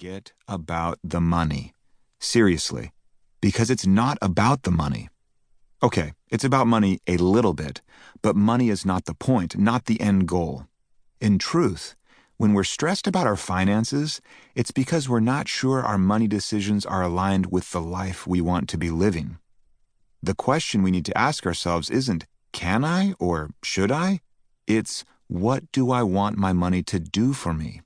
forget about the money. Seriously. Because it's not about the money. Okay, it's about money a little bit, but money is not the point, not the end goal. In truth, when we're stressed about our finances, it's because we're not sure our money decisions are aligned with the life we want to be living. The question we need to ask ourselves isn't, can I or should I? It's, what do I want my money to do for me?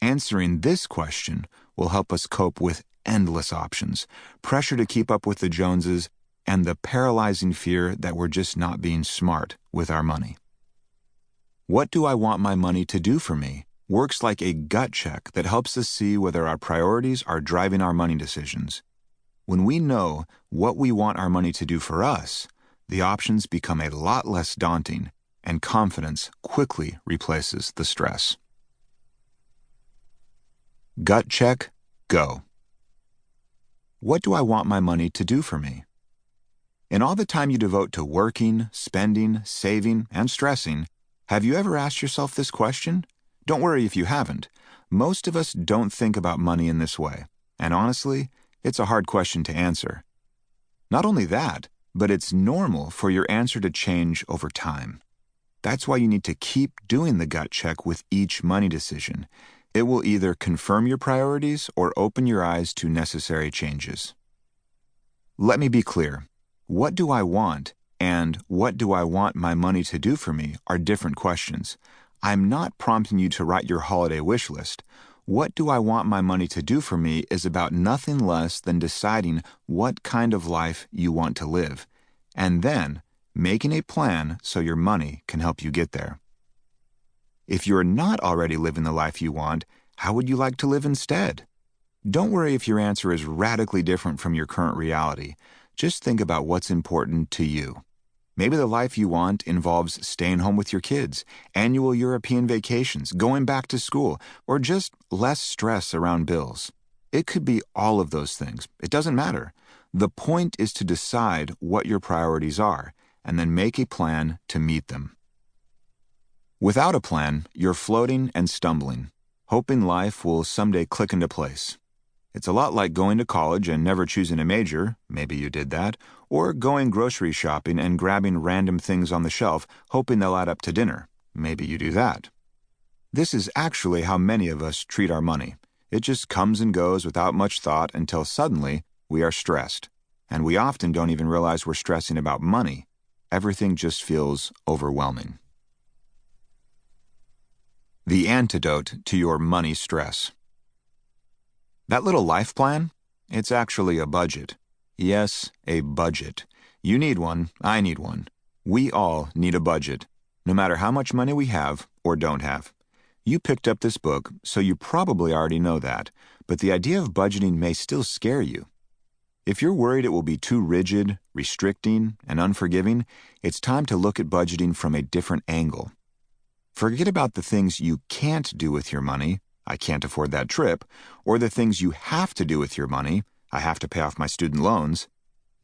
Answering this question will help us cope with endless options, pressure to keep up with the Joneses, and the paralyzing fear that we're just not being smart with our money. What do I want my money to do for me works like a gut check that helps us see whether our priorities are driving our money decisions. When we know what we want our money to do for us, the options become a lot less daunting, and confidence quickly replaces the stress. Gut check, go. What do I want my money to do for me? In all the time you devote to working, spending, saving, and stressing, have you ever asked yourself this question? Don't worry if you haven't. Most of us don't think about money in this way, and honestly, it's a hard question to answer. Not only that, but it's normal for your answer to change over time. That's why you need to keep doing the gut check with each money decision. It will either confirm your priorities or open your eyes to necessary changes. Let me be clear. What do I want and what do I want my money to do for me are different questions. I'm not prompting you to write your holiday wish list. What do I want my money to do for me is about nothing less than deciding what kind of life you want to live, and then making a plan so your money can help you get there. If you're not already living the life you want, how would you like to live instead? Don't worry if your answer is radically different from your current reality. Just think about what's important to you. Maybe the life you want involves staying home with your kids, annual European vacations, going back to school, or just less stress around bills. It could be all of those things. It doesn't matter. The point is to decide what your priorities are, and then make a plan to meet them. Without a plan, you're floating and stumbling, hoping life will someday click into place. It's a lot like going to college and never choosing a major, maybe you did that, or going grocery shopping and grabbing random things on the shelf, hoping they'll add up to dinner. Maybe you do that. This is actually how many of us treat our money. It just comes and goes without much thought until suddenly we are stressed. And we often don't even realize we're stressing about money. Everything just feels overwhelming. The antidote to your money stress. That little life plan? It's actually a budget. Yes, a budget. You need one, I need one. We all need a budget, no matter how much money we have or don't have. You picked up this book, so you probably already know that, but the idea of budgeting may still scare you. If you're worried it will be too rigid, restricting, and unforgiving, it's time to look at budgeting from a different angle. Forget about the things you can't do with your money, I can't afford that trip, or the things you have to do with your money, I have to pay off my student loans.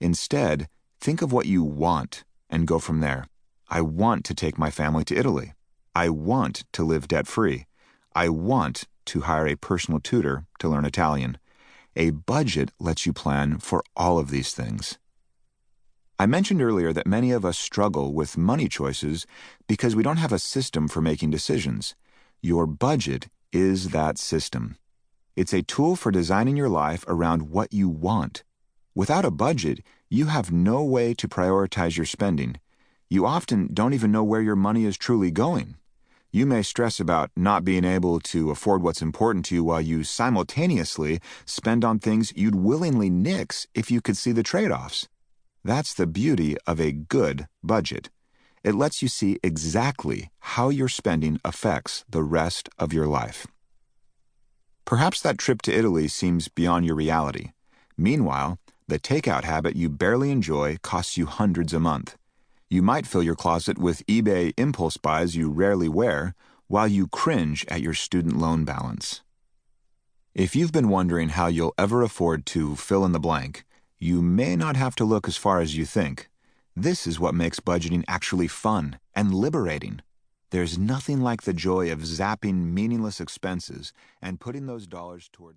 Instead, think of what you want and go from there. I want to take my family to Italy. I want to live debt-free. I want to hire a personal tutor to learn Italian. A budget lets you plan for all of these things. I mentioned earlier that many of us struggle with money choices because we don't have a system for making decisions. Your budget is that system. It's a tool for designing your life around what you want. Without a budget, you have no way to prioritize your spending. You often don't even know where your money is truly going. You may stress about not being able to afford what's important to you while you simultaneously spend on things you'd willingly nix if you could see the trade-offs. That's the beauty of a good budget. It lets you see exactly how your spending affects the rest of your life. Perhaps that trip to Italy seems beyond your reality. Meanwhile, the takeout habit you barely enjoy costs you hundreds a month. You might fill your closet with eBay impulse buys you rarely wear while you cringe at your student loan balance. If you've been wondering how you'll ever afford to fill in the blank, you may not have to look as far as you think. This is what makes budgeting actually fun and liberating. There's nothing like the joy of zapping meaningless expenses and putting those dollars towards